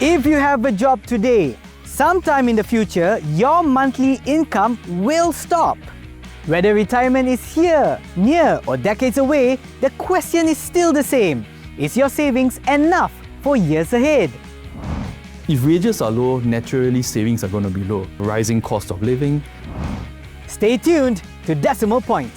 If you have a job today, sometime in the future, your monthly income will stop. Whether retirement is here, near, or decades away, the question is still the same. Is your savings enough for years ahead? If wages are low, naturally savings are going to be low. Rising cost of living. Stay tuned to Decimal Point.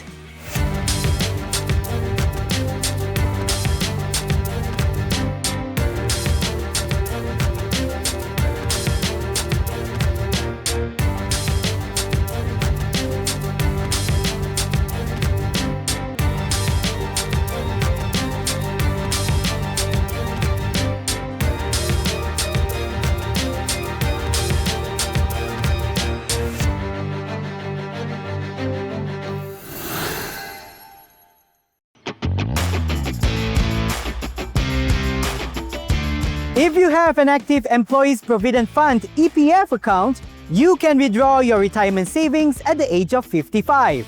If you have an active Employees Provident Fund (EPF) account, you can withdraw your retirement savings at the age of 55.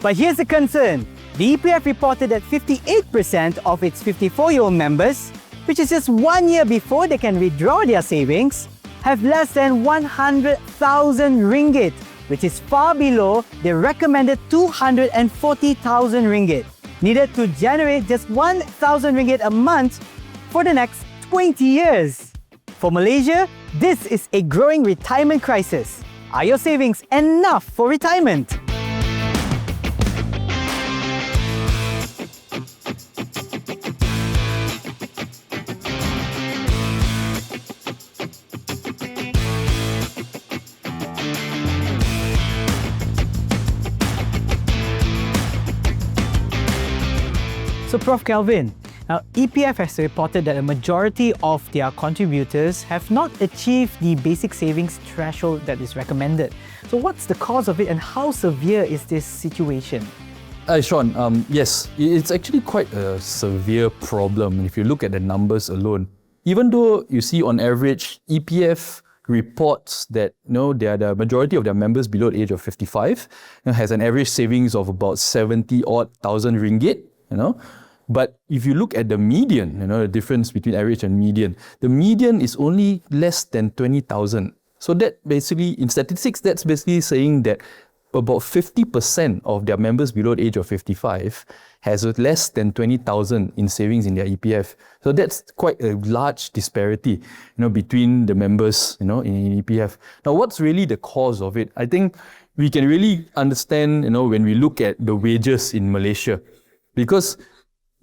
But here's the concern. The EPF reported that 58% of its 54-year-old members, which is just 1 year before they can withdraw their savings, have less than 100,000 ringgit, which is far below the recommended 240,000 ringgit, needed to generate just 1,000 ringgit a month for the next 20 years. For Malaysia, this is a growing retirement crisis. Are your savings enough for retirement? So Prof. Kelvin, now EPF has reported that a majority of their contributors have not achieved the basic savings threshold that is recommended. So what's the cause of it and how severe is this situation? Sean, yes, it's actually quite a severe problem if you look at the numbers alone. Even though you see on average, EPF reports that the majority of their members below the age of 55 has an average savings of about 70,000 ringgit, But if you look at the median, the difference between average and median, the median is only less than 20,000. So that basically, in statistics, that's basically saying that about 50% of their members below the age of 55 has less than 20,000 in savings in their EPF. So that's quite a large disparity, between the members, in EPF. Now, what's really the cause of it? I think we can really understand, when we look at the wages in Malaysia, because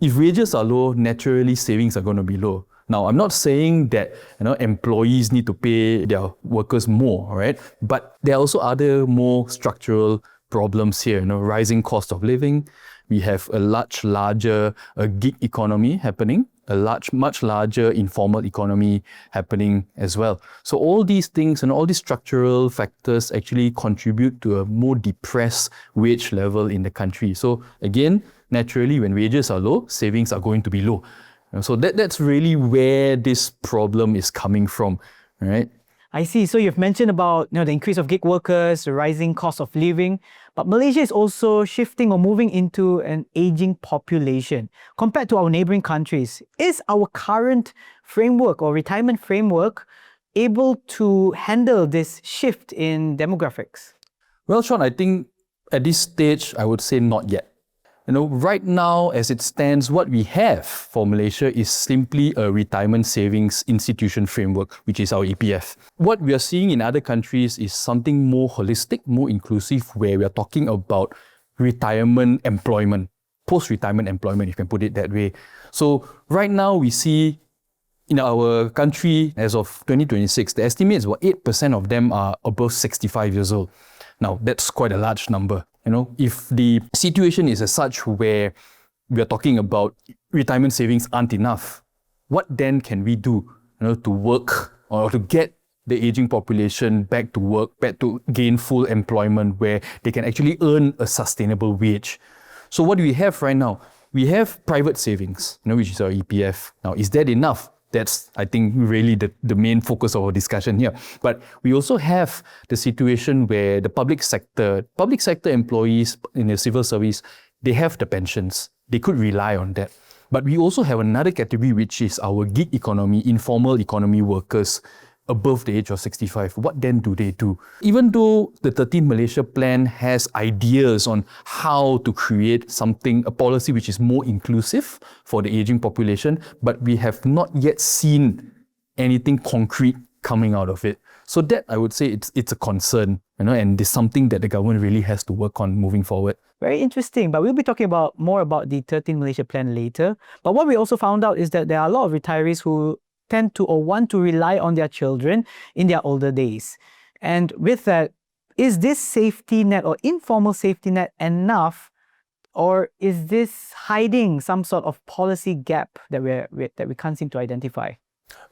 if wages are low, naturally savings are going to be low. Now, I'm not saying that employees need to pay their workers more, right? But there are also other more structural problems here. Rising cost of living. We have a larger gig economy happening, much larger informal economy happening as well. So all these things and all these structural factors actually contribute to a more depressed wage level in the country. So again, naturally, when wages are low, savings are going to be low. So that's really where this problem is coming from, right? I see. So you've mentioned about the increase of gig workers, the rising cost of living, but Malaysia is also shifting or moving into an aging population compared to our neighboring countries. Is our current framework or retirement framework able to handle this shift in demographics? Well, Sean, I think at this stage, I would say not yet. Right now, as it stands, what we have for Malaysia is simply a retirement savings institution framework, which is our EPF. What we are seeing in other countries is something more holistic, more inclusive, where we are talking about retirement employment, post-retirement employment, if you can put it that way. So right now, we see in our country, as of 2026, the estimate is about 8% of them are above 65 years old. Now, that's quite a large number. If the situation is as such where we are talking about retirement savings aren't enough, what then can we do, to work or to get the aging population back to work, back to gain full employment where they can actually earn a sustainable wage? So what do we have right now? We have private savings, which is our EPF. Now, is that enough? That's, I think, really the main focus of our discussion here. But we also have the situation where the public sector employees in the civil service, they have the pensions. They could rely on that. But we also have another category, which is our gig economy, informal economy workers above the age of 65. What then do they do? Even though the 13 Malaysia plan has ideas on how to create something, a policy which is more inclusive for the aging population, but we have not yet seen anything concrete coming out of it. So that, I would say, it's a concern, and it's something that the government really has to work on moving forward. Very interesting, but we'll be talking more about the 13 Malaysia plan later. But what we also found out is that there are a lot of retirees who tend to or want to rely on their children in their older days. And with that, is this safety net or informal safety net enough, or is this hiding some sort of policy gap that we can't seem to identify?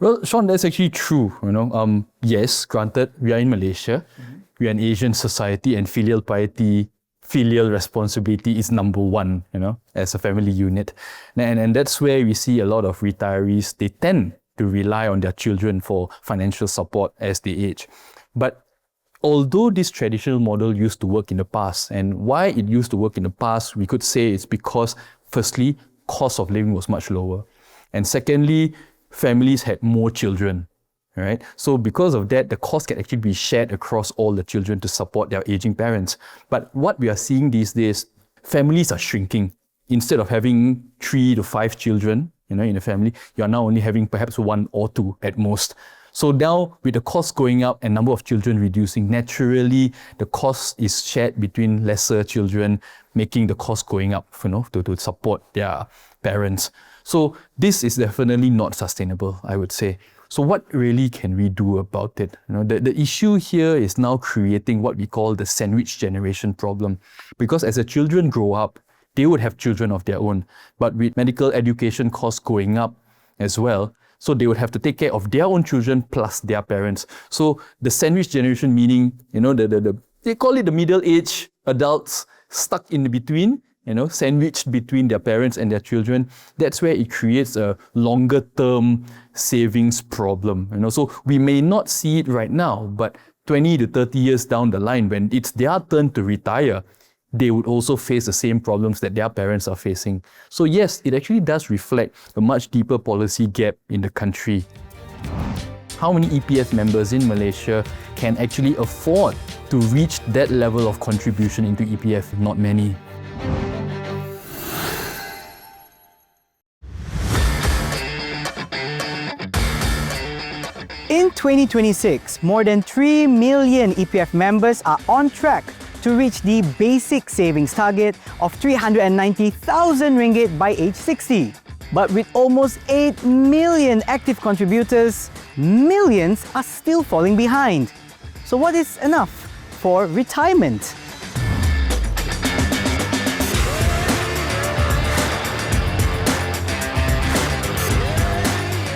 Well, Sean, that's actually true. Yes, granted, we are in Malaysia, we are an Asian society, and filial piety, filial responsibility is number one, as a family unit. And that's where we see a lot of retirees, they tend to rely on their children for financial support as they age. But although this traditional model used to work in the past, and why it used to work in the past, we could say it's because, firstly, cost of living was much lower. And secondly, families had more children, right? So because of that, the cost can actually be shared across all the children to support their aging parents. But what we are seeing these days, families are shrinking. Instead of having 3 to 5 children, in a family, you are now only having perhaps 1 or 2 at most. So now, with the cost going up and number of children reducing, naturally, the cost is shared between lesser children, making the cost going up, to support their parents. So this is definitely not sustainable, I would say. So what really can we do about it? The issue here is now creating what we call the sandwich generation problem. Because as the children grow up, they would have children of their own. But with medical education costs going up as well, so they would have to take care of their own children plus their parents. So the sandwich generation, meaning, they call it the middle-aged adults stuck in between, sandwiched between their parents and their children. That's where it creates a longer-term savings problem. So we may not see it right now, but 20 to 30 years down the line, when it's their turn to retire, they would also face the same problems that their parents are facing. So yes, it actually does reflect a much deeper policy gap in the country. How many EPF members in Malaysia can actually afford to reach that level of contribution into EPF? Not many. In 2026, more than 3 million EPF members are on track to reach the basic savings target of 390,000 ringgit by age 60. But with almost 8 million active contributors, millions are still falling behind. So what is enough for retirement?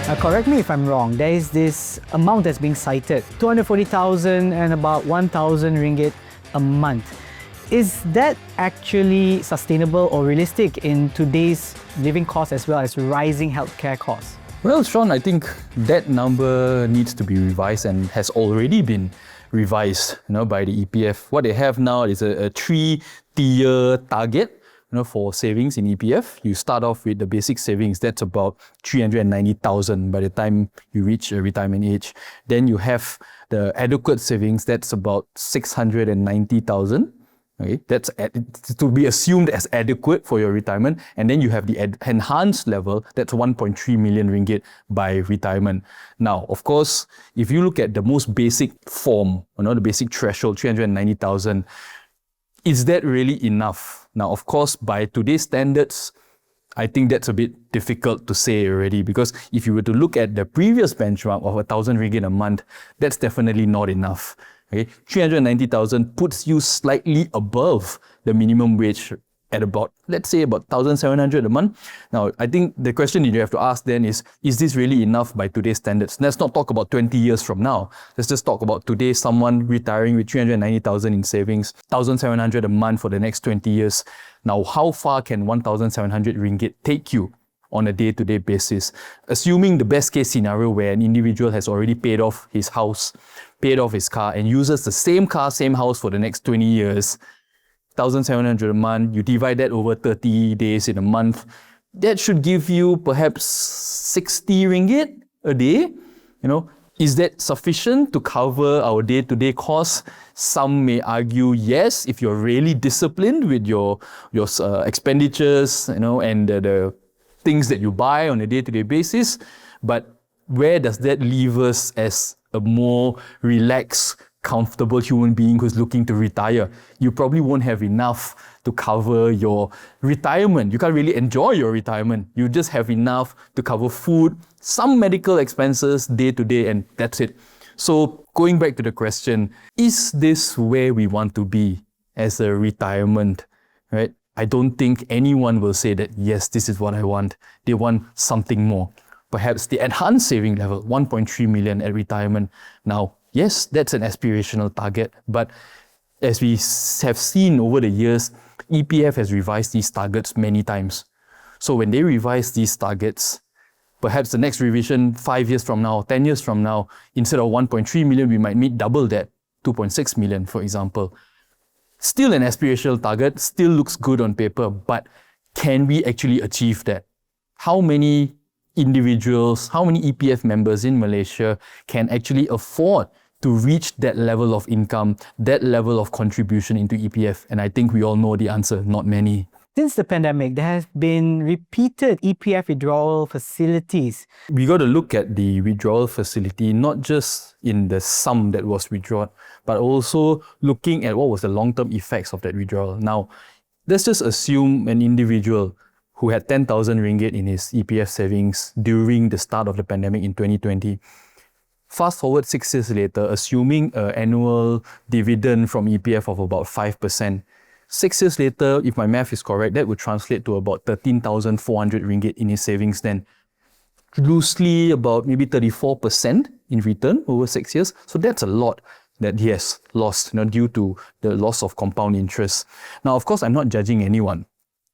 Now, correct me if I'm wrong, there is this amount that's being cited, 240,000 and about 1,000 ringgit a month. Is that actually sustainable or realistic in today's living costs as well as rising healthcare costs? Well, Sean, I think that number needs to be revised and has already been revised by the EPF. What they have now is a 3-tier target for savings in EPF. You start off with the basic savings, that's about 390,000 by the time you reach a retirement age. Then you have the adequate savings, that's about 690,000. Okay, that's to be assumed as adequate for your retirement. And then you have the enhanced level, that's 1.3 million ringgit by retirement. Now, of course, if you look at the most basic form, the basic threshold, 390,000, is that really enough? Now, of course, by today's standards, I think that's a bit difficult to say already, because if you were to look at the previous benchmark of 1,000 ringgit a month, that's definitely not enough. Okay, 390,000 puts you slightly above the minimum wage at about, let's say, about 1,700 a month. Now, I think the question you have to ask then is this really enough by today's standards? Let's not talk about 20 years from now. Let's just talk about today, someone retiring with 390,000 in savings, 1,700 a month for the next 20 years. Now, how far can 1,700 ringgit take you on a day-to-day basis? Assuming the best case scenario where an individual has already paid off his house, paid off his car, and uses the same car, same house for the next 20 years, 1,700 a month, you divide that over 30 days in a month, that should give you perhaps 60 ringgit a day. Is that sufficient to cover our day-to-day costs? Some may argue yes, if you're really disciplined with your expenditures, and the things that you buy on a day-to-day basis. But where does that leave us as a more relaxed, comfortable human being who's looking to retire? You probably won't have enough to cover your retirement. You can't really enjoy your retirement. You just have enough to cover food, some medical expenses day to day, and that's it. So going back to the question, is this where we want to be as a retirement, right? I don't think anyone will say that, yes, this is what I want. They want something more. Perhaps the enhanced saving level, 1.3 million at retirement. Now, yes, that's an aspirational target, but as we have seen over the years, EPF has revised these targets many times. So when they revise these targets, perhaps the next revision 5 years from now, 10 years from now, instead of 1.3 million, we might meet double that, 2.6 million, for example. Still an aspirational target, still looks good on paper, but can we actually achieve that? How many individuals, how many EPF members in Malaysia can actually afford to reach that level of income, that level of contribution into EPF? And I think we all know the answer, not many. Since the pandemic, there have been repeated EPF withdrawal facilities. We got to look at the withdrawal facility, not just in the sum that was withdrawn, but also looking at what was the long-term effects of that withdrawal. Now, let's just assume an individual who had 10,000 ringgit in his EPF savings during the start of the pandemic in 2020. Fast forward 6 years later, assuming an annual dividend from EPF of about 5%. 6 years later, if my math is correct, that would translate to about 13,400 ringgit in his savings then. Loosely about maybe 34% in return over 6 years. So that's a lot that he has lost, due to the loss of compound interest. Now, of course, I'm not judging anyone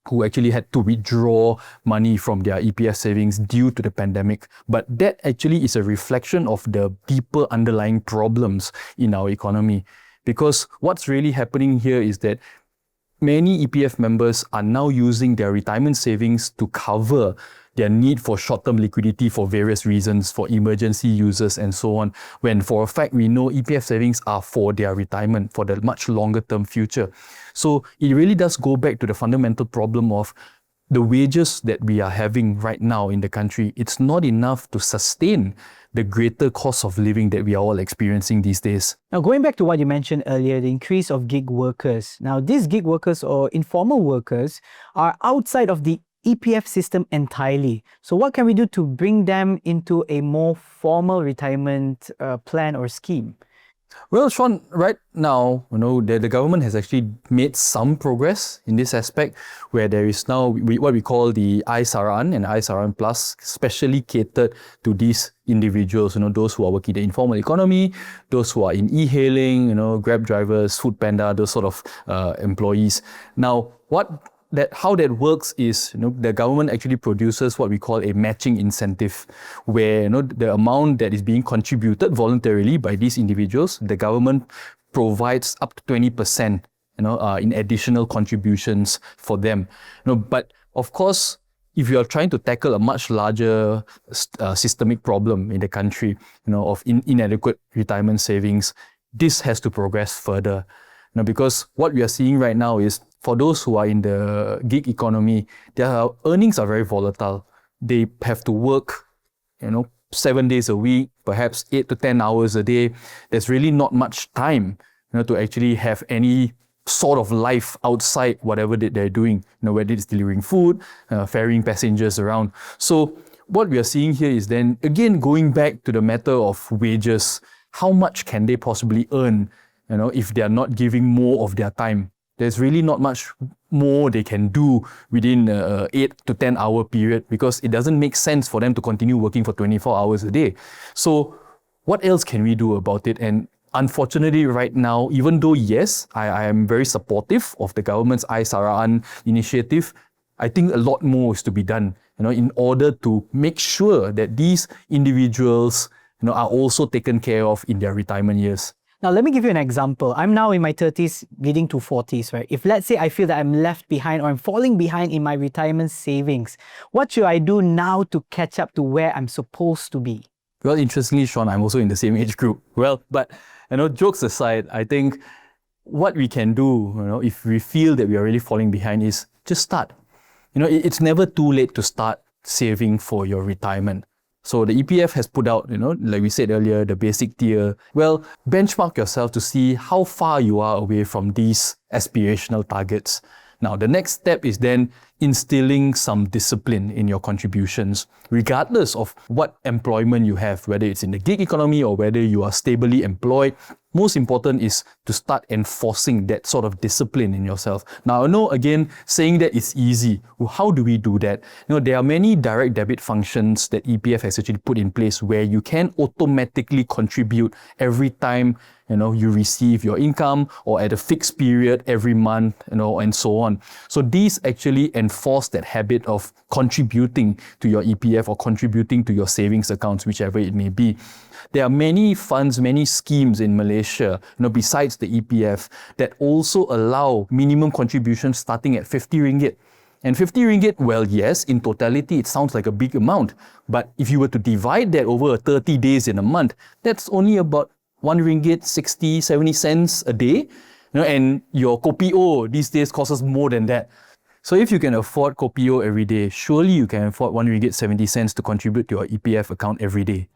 who actually had to withdraw money from their EPF savings due to the pandemic. But that actually is a reflection of the deeper underlying problems in our economy. Because what's really happening here is that many EPF members are now using their retirement savings to cover their need for short-term liquidity for various reasons, for emergency uses and so on, when for a fact we know EPF savings are for their retirement, for the much longer-term future. So it really does go back to the fundamental problem of the wages that we are having right now in the country. It's not enough to sustain the greater cost of living that we are all experiencing these days. Now, going back to what you mentioned earlier, the increase of gig workers. Now, these gig workers or informal workers are outside of the EPF system entirely. So what can we do to bring them into a more formal retirement plan or scheme? Well, Sean, right now, the government has actually made some progress in this aspect, where there is now what we call the iSaran and iSaran Plus, specially catered to these individuals, those who are working in the informal economy, those who are in e-hailing, Grab drivers, Food Panda, those sort of employees. Now, how that works is, the government actually produces what we call a matching incentive, where, the amount that is being contributed voluntarily by these individuals, the government provides up to 20%, in additional contributions for them. But of course, if you are trying to tackle a much larger systemic problem in the country, of inadequate retirement savings, this has to progress further. Because what we are seeing right now is, for those who are in the gig economy, their earnings are very volatile. They have to work, 7 days a week, perhaps 8 to 10 hours a day. There's really not much time, to actually have any sort of life outside whatever that they're doing, whether it's delivering food, ferrying passengers around. So what we are seeing here is then, again, going back to the matter of wages, how much can they possibly earn, if they are not giving more of their time? There's really not much more they can do within an 8 to 10 hour period, because it doesn't make sense for them to continue working for 24 hours a day. So what else can we do about it? And unfortunately right now, even though yes, I am very supportive of the government's iSaran initiative, I think a lot more is to be done, in order to make sure that these individuals, are also taken care of in their retirement years. Now, let me give you an example. I'm now in my 30s, leading to 40s, right? If let's say I feel that I'm left behind or I'm falling behind in my retirement savings, what should I do now to catch up to where I'm supposed to be? Well, interestingly, Sean, I'm also in the same age group. Well, but jokes aside, I think what we can do, if we feel that we are really falling behind, is just start. It's never too late to start saving for your retirement. So the EPF has put out, like we said earlier, the basic tier. Well, benchmark yourself to see how far you are away from these aspirational targets. Now, the next step is then instilling some discipline in your contributions, regardless of what employment you have, whether it's in the gig economy or whether you are stably employed. Most important is to start enforcing that sort of discipline in yourself. Now, I know, again, saying that is easy. Well, how do we do that? There are many direct debit functions that EPF has actually put in place where you can automatically contribute every time you receive your income, or at a fixed period every month, and so on. So these actually enforce that habit of contributing to your EPF or contributing to your savings accounts, whichever it may be. There are many funds, many schemes in Malaysia, besides the EPF, that also allow minimum contributions starting at 50 ringgit. And 50 ringgit, well, yes, in totality, it sounds like a big amount. But if you were to divide that over 30 days in a month, that's only about 1 ringgit, 60, 70 cents a day. And your kopi o these days costs more than that. So if you can afford kopi o every day, surely you can afford 1 ringgit 70 cents to contribute to your EPF account every day.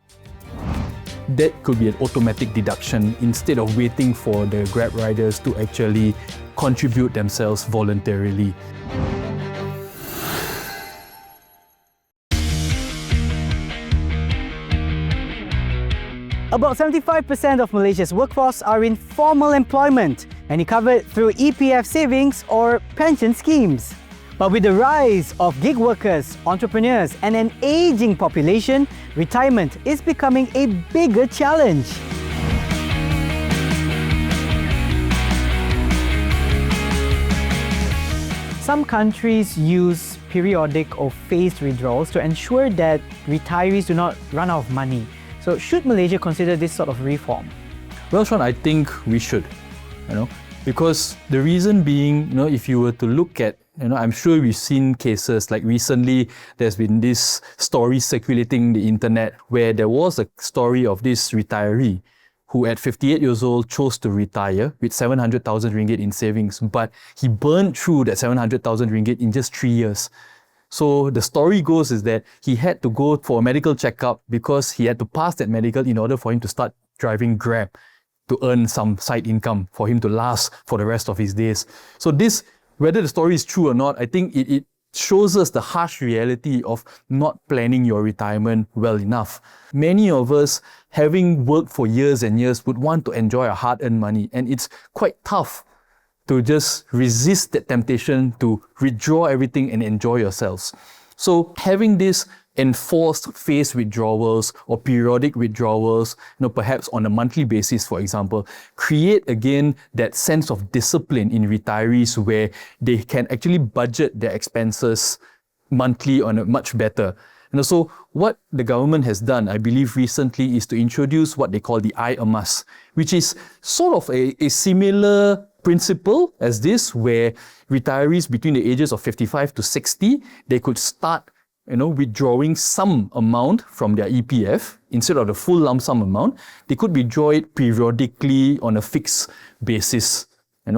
That could be an automatic deduction instead of waiting for the Grab riders to actually contribute themselves voluntarily. About 75% of Malaysia's workforce are in formal employment and is covered through EPF savings or pension schemes. But with the rise of gig workers, entrepreneurs, and an aging population, retirement is becoming a bigger challenge. Some countries use periodic or phased withdrawals to ensure that retirees do not run out of money. So should Malaysia consider this sort of reform? Well, Sean, I think we should, because the reason being, if you were to look at, I'm sure we've seen cases like recently, there's been this story circulating the internet where there was a story of this retiree who at 58 years old chose to retire with 700,000 ringgit in savings, but he burned through that 700,000 ringgit in just 3 years. So the story goes is that he had to go for a medical checkup because he had to pass that medical in order for him to start driving Grab to earn some side income for him to last for the rest of his days. So this, whether the story is true or not, I think it shows us the harsh reality of not planning your retirement well enough. Many of us, having worked for years and years, would want to enjoy our hard-earned money, and it's quite tough to just resist that temptation to withdraw everything and enjoy yourselves. So having this enforced phased withdrawals or periodic withdrawals, perhaps on a monthly basis, for example, create again that sense of discipline in retirees where they can actually budget their expenses monthly on a much better. And so what the government has done, I believe recently, is to introduce what they call the I-Emas, which is sort of a similar principle as this, where retirees between the ages of 55 to 60, they could start withdrawing some amount from their EPF instead of the full lump sum amount. They could withdraw it periodically on a fixed basis.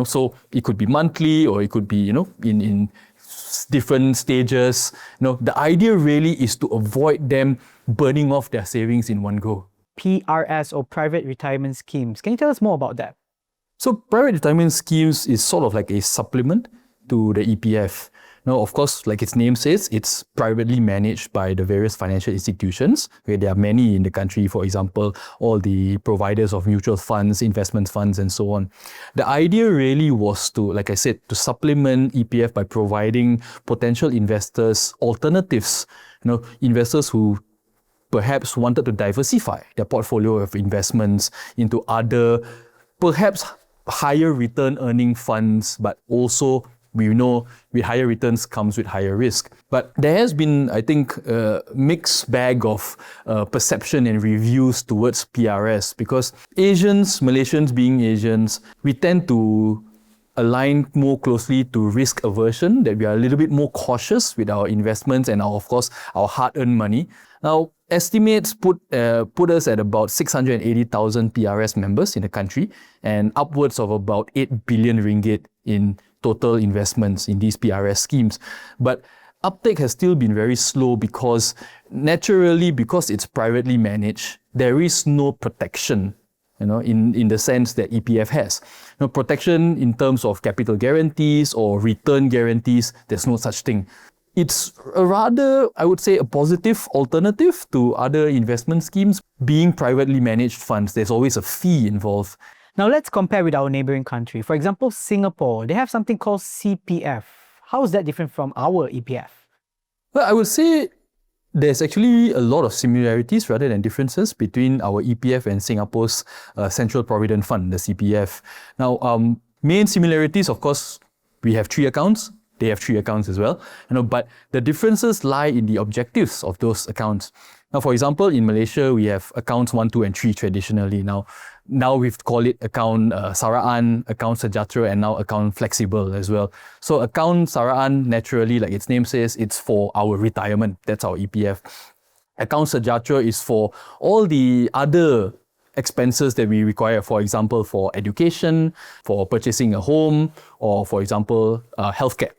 So it could be monthly or it could be, in different stages. The idea really is to avoid them burning off their savings in one go. PRS or private retirement schemes. Can you tell us more about that? So private retirement schemes is sort of like a supplement to the EPF. Now, of course, like its name says, it's privately managed by the various financial institutions, where there are many in the country, for example, all the providers of mutual funds, investment funds, and so on. The idea really was to, like I said, to supplement EPF by providing potential investors alternatives, investors who perhaps wanted to diversify their portfolio of investments into other, perhaps higher return earning funds, but also we know with higher returns comes with higher risk. But there has been, I think, a mixed bag of perception and reviews towards PRS because Asians, Malaysians being Asians, we tend to align more closely to risk aversion, that we are a little bit more cautious with our investments and of course our hard-earned money. Now, estimates put us at about 680,000 PRS members in the country and upwards of about 8 billion ringgit in total investments in these PRS schemes. But uptake has still been very slow because naturally, because it's privately managed, there is no protection, in the sense that EPF has. Protection in terms of capital guarantees or return guarantees, there's no such thing. It's a rather, I would say, a positive alternative to other investment schemes. Being privately managed funds, there's always a fee involved. Now let's compare with our neighboring country. For example, Singapore, they have something called CPF. How is that different from our EPF? Well, I would say there's actually a lot of similarities rather than differences between our EPF and Singapore's Central Provident Fund, the CPF. Now, main similarities, of course, we have 3 accounts. They have 3 accounts as well. But the differences lie in the objectives of those accounts. Now, for example, in Malaysia, we have accounts 1, 2, and 3 traditionally. Now we've called it account Saraan, account Sejahtera, and now account Flexible as well. So account Saraan, naturally, like its name says, it's for our retirement. That's our EPF. Account Sejahtera is for all the other expenses that we require, for example, for education, for purchasing a home, or for example, healthcare.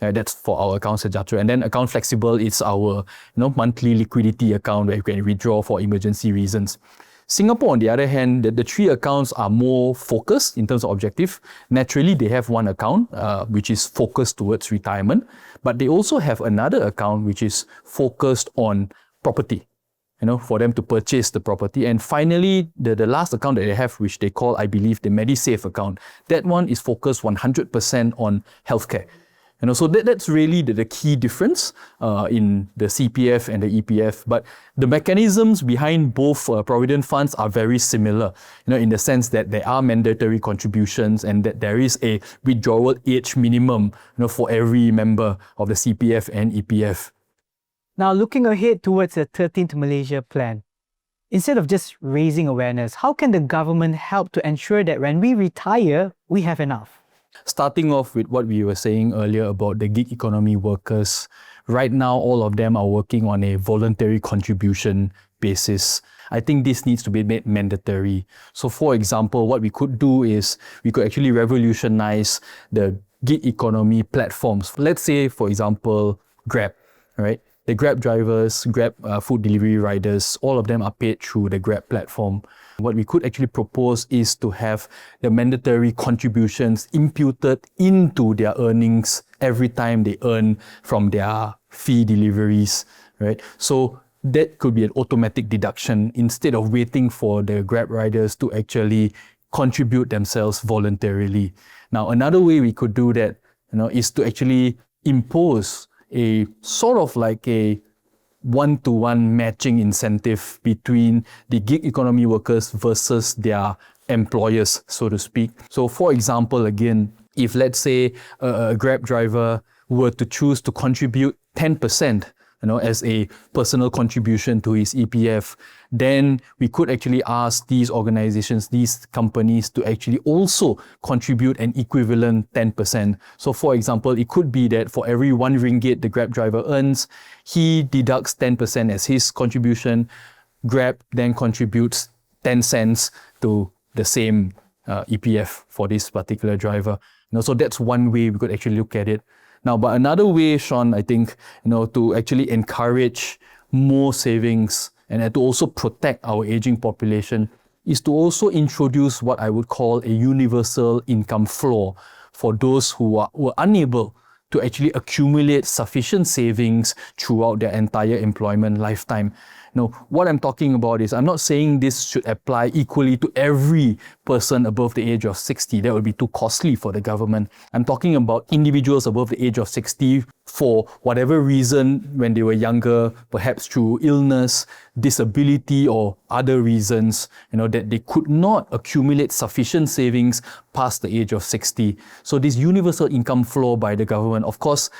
That's for our account Sejahtera. And then account Flexible is our monthly liquidity account where you can withdraw for emergency reasons. Singapore, on the other hand, the 3 accounts are more focused in terms of objective. Naturally, they have one account which is focused towards retirement, but they also have another account which is focused on property, for them to purchase the property. And finally, the last account that they have, which they call, I believe, the MediSave account, that one is focused 100% on healthcare. So that's really the key difference in the CPF and the EPF. But the mechanisms behind both provident funds are very similar, in the sense that there are mandatory contributions and that there is a withdrawal age minimum, for every member of the CPF and EPF. Now, looking ahead towards the 13th Malaysia plan, instead of just raising awareness, how can the government help to ensure that when we retire, we have enough? Starting off with what we were saying earlier about the gig economy workers, right now all of them are working on a voluntary contribution basis. I think this needs to be made mandatory. So for example, what we could do is we could actually revolutionize the gig economy platforms. Let's say, for example, Grab, right? The Grab drivers, Grab food delivery riders, all of them are paid through the Grab platform. What we could actually propose is to have the mandatory contributions imputed into their earnings every time they earn from their fee deliveries, right? So that could be an automatic deduction instead of waiting for the Grab riders to actually contribute themselves voluntarily. Now, another way we could do that, is to actually impose a sort of like a one-to-one matching incentive between the gig economy workers versus their employers, so to speak. So for example, again, if let's say a Grab driver were to choose to contribute 10%, as a personal contribution to his EPF, then we could actually ask these organizations, these companies to actually also contribute an equivalent 10%. So for example, it could be that for every 1 ringgit the Grab driver earns, he deducts 10% as his contribution. Grab then contributes 10 cents to the same EPF for this particular driver. So that's one way we could actually look at it. Now, but another way, Sean, I think, to actually encourage more savings and to also protect our aging population is to also introduce what I would call a universal income floor for those who were unable to actually accumulate sufficient savings throughout their entire employment lifetime. No, what I'm talking about is, I'm not saying this should apply equally to every person above the age of 60. That would be too costly for the government. I'm talking about individuals above the age of 60 for whatever reason when they were younger, perhaps through illness, disability, or other reasons, that they could not accumulate sufficient savings past the age of 60. So this universal income floor by the government, of course,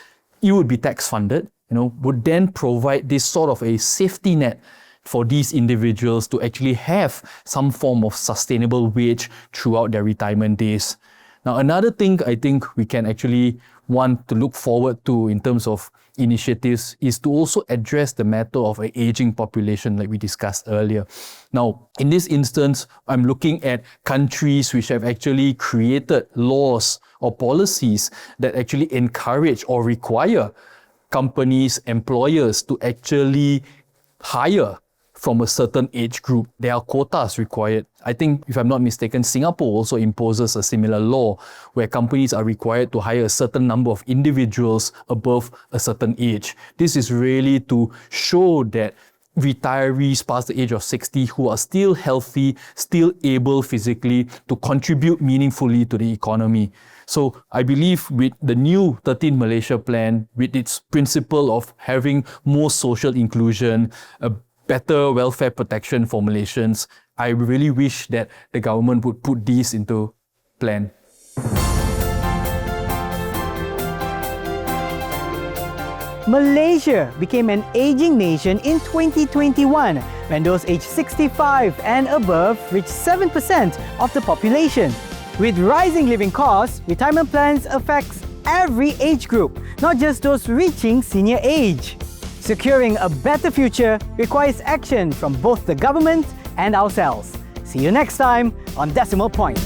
it would be tax funded, would then provide this sort of a safety net for these individuals to actually have some form of sustainable wage throughout their retirement days. Now, another thing I think we can actually want to look forward to in terms of initiatives is to also address the matter of an aging population like we discussed earlier. Now, in this instance, I'm looking at countries which have actually created laws or policies that actually encourage or require companies, employers to actually hire from a certain age group. There are quotas required. I think, if I'm not mistaken, Singapore also imposes a similar law where companies are required to hire a certain number of individuals above a certain age. This is really to show that retirees past the age of 60 who are still healthy, still able physically to contribute meaningfully to the economy. So I believe with the new 13 Malaysia plan, with its principle of having more social inclusion, a better welfare protection for Malaysians, I really wish that the government would put these into plan. Malaysia became an aging nation in 2021 when those aged 65 and above reached 7% of the population. With rising living costs, retirement plans affects every age group, not just those reaching senior age. Securing a better future requires action from both the government and ourselves. See you next time on Decimal Point.